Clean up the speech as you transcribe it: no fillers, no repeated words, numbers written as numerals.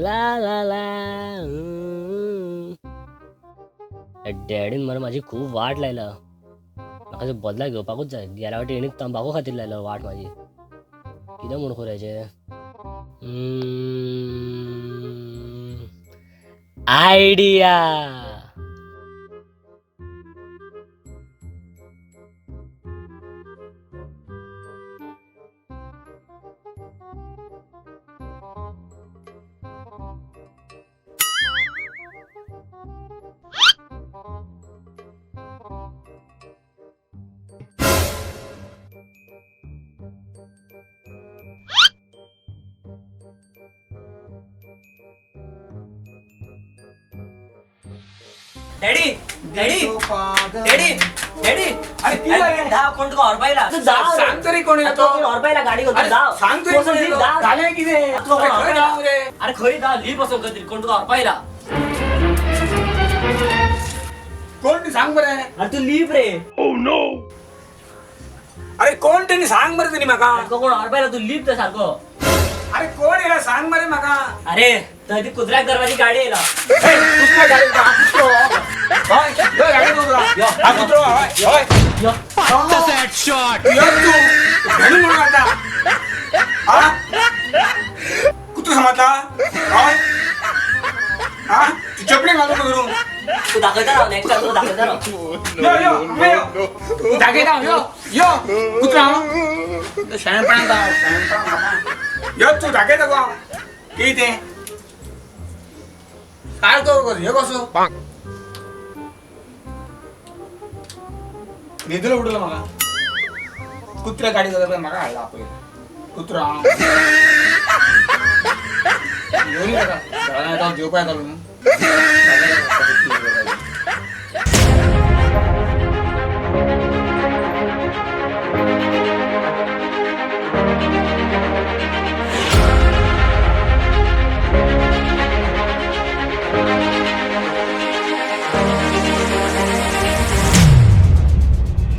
ला ला ला डॅडीन मला माझी खूप वाट लायला. म्हाका जो बदला घेवपाकूच जाय. गेल्या वाटी हेणी तंबाखू खातीर लायलो वाट माझी. कितें म्हूण करायचें? Idea. Daddy daddy daddy daddy अरे ती गाडी धाव कोण तुका हरपायला सांग तरी कोण येतो? हरपायला गाडी घेऊन अरे धाव सांग तरी कोण येतो? झालंय की रे? खरं धाव रे. अरे खरी धाव लीप असो कधी कोण तुका हरपायला कोण ते सांग बरं. अरे तू लीप रे अरे कोण त्यांनी सांग बरं त्यांनी माका. कोण हरपायला तू लीप तर सारखो. अरे कोण याला सांग बरं माका. अरे तर ती कुत्र्याक दरवाजी गाडी येला कुठल्या गाडीत होय, होय, गाडीत उभा राहा. हा कुत्रो, होय, होय. यो तू, घरी म्हणून आता. हा? कुत्रो समजला? होय? हा? तू चपली घालू का घरून? तू दाखवता राव नेक्स्ट टाइम तू दाखवता राव यो, यो, आम्ही यो. तू जागे राह, यो, यो. कुत्रा, हा? शहाणपणा दाव, शहाणपणा. यो, तू जागे दाखवा. किती ते? काय करू कर हे कसं निधीला उडलं मला कुत्र्या गाडी जाता मला हाडला आपण कुत्रा घेऊन येता जेव पाय घालून